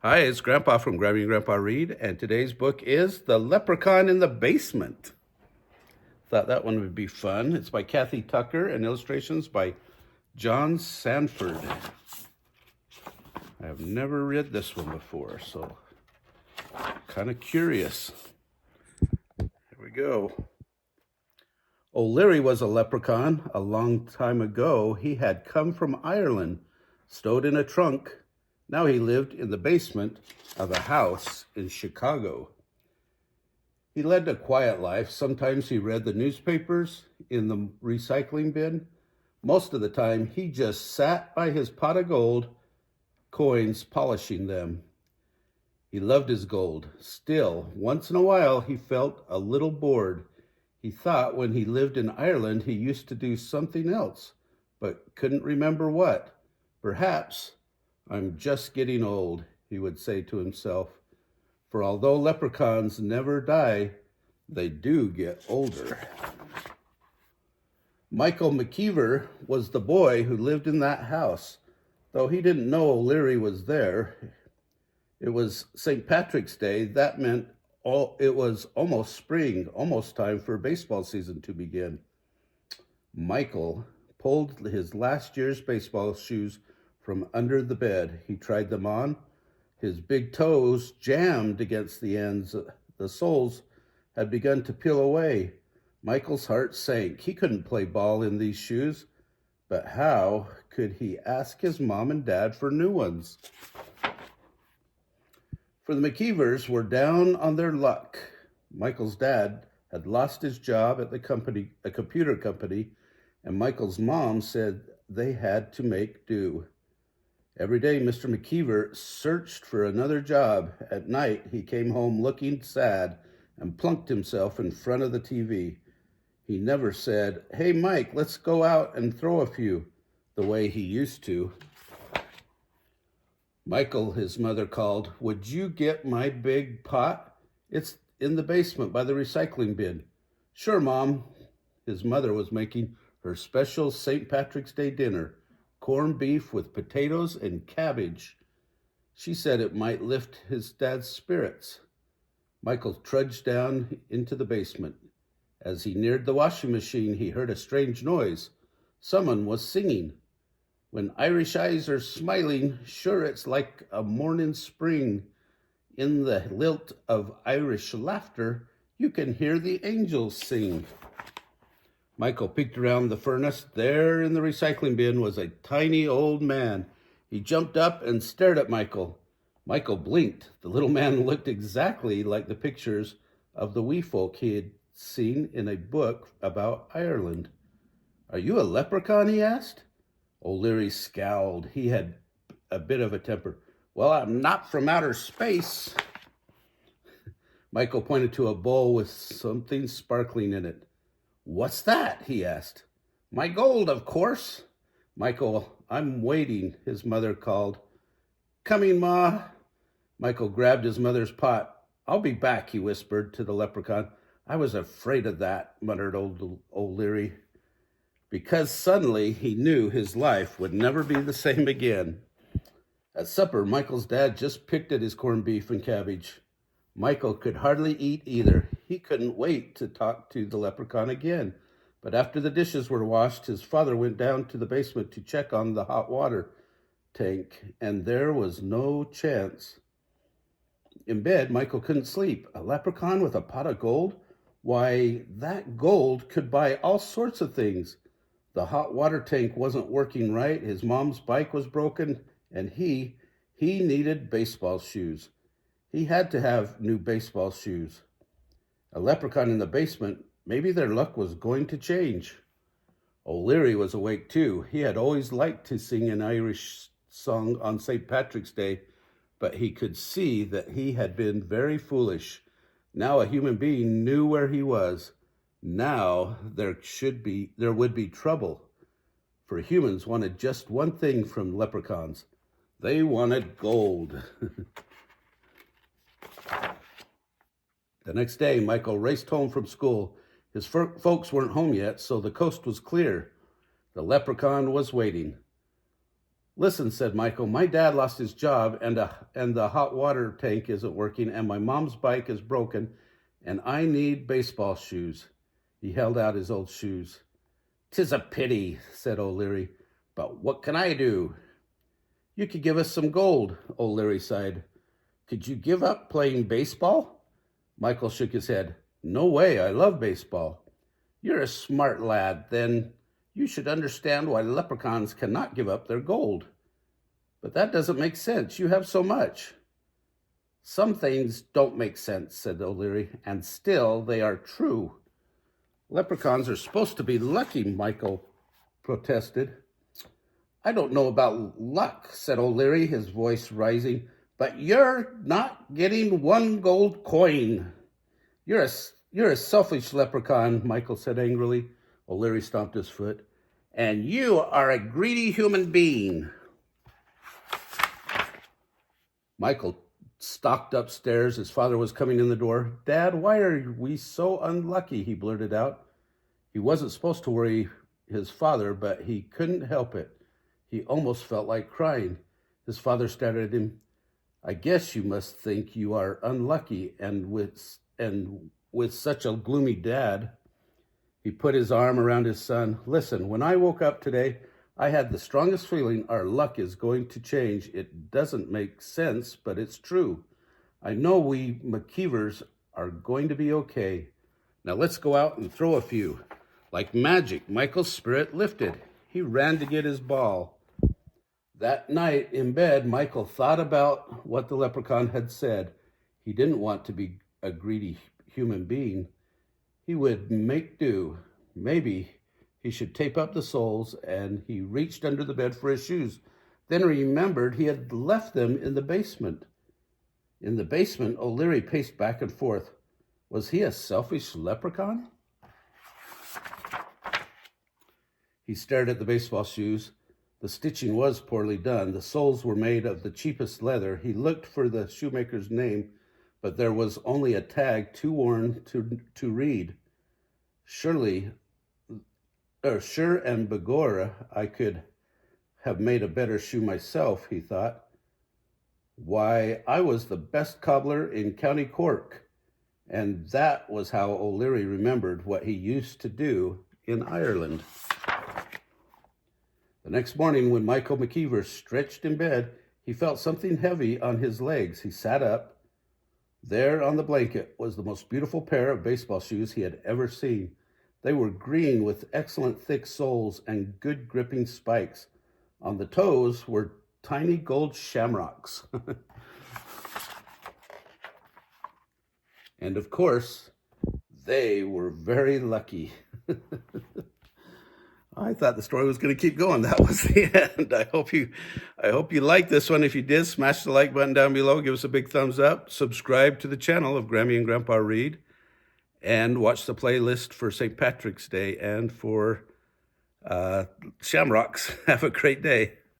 Hi, it's Grandpa from Grammy and Grandpa Read, and today's book is The Leprechaun in the Basement. Thought that one would be fun. It's by Kathy Tucker and illustrations by John Sanford. I have never read this one before, so kind of curious. Here we go. O'Leary was a leprechaun. A long time ago, he had come from Ireland, stowed in a trunk. Now he lived in the basement of a house in Chicago. He led a quiet life. Sometimes he read the newspapers in the recycling bin. Most of the time, he just sat by his pot of gold coins, polishing them. He loved his gold. Still, once in a while, he felt a little bored. He thought when he lived in Ireland, he used to do something else, but couldn't remember what. Perhaps I'm just getting old, he would say to himself. For although leprechauns never die, they do get older. Michael McKeever was the boy who lived in that house. Though he didn't know O'Leary was there, it was St. Patrick's Day. That meant it was almost spring, almost time for baseball season to begin. Michael pulled his last year's baseball shoes from under the bed. He tried them on. His big toes jammed against the ends. The soles had begun to peel away. Michael's heart sank. He couldn't play ball in these shoes. But how could he ask his mom and dad for new ones? For the McKeevers were down on their luck. Michael's dad had lost his job at a computer company, and Michael's mom said they had to make do. Every day, Mr. McKeever searched for another job. At night, he came home looking sad and plunked himself in front of the TV. He never said, "Hey, Mike, let's go out and throw a few," the way he used to. Michael, his mother called, "Would you get my big pot? It's in the basement by the recycling bin." "Sure, Mom." His mother was making her special St. Patrick's Day dinner, corned beef with potatoes and cabbage. She said it might lift his dad's spirits. Michael trudged down into the basement. As he neared the washing machine, he heard a strange noise. Someone was singing. When Irish eyes are smiling, sure it's like a morning spring. In the lilt of Irish laughter, you can hear the angels sing. Michael peeked around the furnace. There in the recycling bin was a tiny old man. He jumped up and stared at Michael. Michael blinked. The little man looked exactly like the pictures of the wee folk he had seen in a book about Ireland. "Are you a leprechaun?" he asked. O'Leary scowled. He had a bit of a temper. "Well, I'm not from outer space." Michael pointed to a bowl with something sparkling in it. "What's that?" he asked. "My gold, of course." "Michael, I'm waiting," his mother called. "Coming, Ma." Michael grabbed his mother's pot. "I'll be back," he whispered to the leprechaun. "I was afraid of that," muttered old O'Leary, because suddenly he knew his life would never be the same again. At supper, Michael's dad just picked at his corned beef and cabbage. Michael could hardly eat either. He couldn't wait to talk to the leprechaun again. But after the dishes were washed, his father went down to the basement to check on the hot water tank, and there was no chance. In bed, Michael couldn't sleep. A leprechaun with a pot of gold? Why, that gold could buy all sorts of things. The hot water tank wasn't working right. His mom's bike was broken, and he needed baseball shoes. He had to have new baseball shoes. A leprechaun in the basement, maybe their luck was going to change. O'Leary was awake too. He had always liked to sing an Irish song on St. Patrick's Day, but he could see that he had been very foolish. Now a human being knew where he was. Now there would be trouble. For humans wanted just one thing from leprechauns. They wanted gold. The next day, Michael raced home from school. His folks weren't home yet, so the coast was clear. The leprechaun was waiting. Listen, said Michael, my dad lost his job and the hot water tank isn't working and my mom's bike is broken and I need baseball shoes. He held out his old shoes. 'Tis a pity, said O'Leary, but what can I do? You could give us some gold, O'Leary sighed. Could you give up playing baseball? Michael shook his head. No way, I love baseball. You're a smart lad, then you should understand why leprechauns cannot give up their gold. But that doesn't make sense. You have so much. Some things don't make sense, said O'Leary, and still they are true. Leprechauns are supposed to be lucky, Michael protested. I don't know about luck, said O'Leary, his voice rising, but you're not getting one gold coin. You're a selfish leprechaun, Michael said angrily. O'Leary stomped his foot. And you are a greedy human being. Michael stalked upstairs. His father was coming in the door. Dad, why are we so unlucky? He blurted out. He wasn't supposed to worry his father, but he couldn't help it. He almost felt like crying. His father stared at him. I guess you must think you are unlucky and with such a gloomy dad. He put his arm around his son. Listen, when I woke up today, I had the strongest feeling our luck is going to change. It doesn't make sense, but it's true. I know we McKeevers are going to be okay. Now let's go out and throw a few. Like magic, Michael's spirit lifted. He ran to get his ball. That night in bed, Michael thought about what the leprechaun had said. He didn't want to be a greedy human being. He would make do. Maybe he should tape up the soles, and he reached under the bed for his shoes. Then he remembered he had left them in the basement. In the basement, O'Leary paced back and forth. Was he a selfish leprechaun? He stared at the baseball shoes. The stitching was poorly done. The soles were made of the cheapest leather. He looked for the shoemaker's name, but there was only a tag too worn to read. Sure and begorra, I could have made a better shoe myself, he thought. Why, I was the best cobbler in County Cork. And that was how O'Leary remembered what he used to do in Ireland. The next morning, when Michael McKeever stretched in bed, he felt something heavy on his legs. He sat up. There on the blanket was the most beautiful pair of baseball shoes he had ever seen. They were green with excellent thick soles and good gripping spikes. On the toes were tiny gold shamrocks. And of course, they were very lucky. I thought the story was going to keep going. That was the end. I hope you liked this one. If you did, smash the like button down below. Give us a big thumbs up. Subscribe to the channel of Grammy and Grandpa Read. And watch the playlist for St. Patrick's Day and for Shamrocks. Have a great day.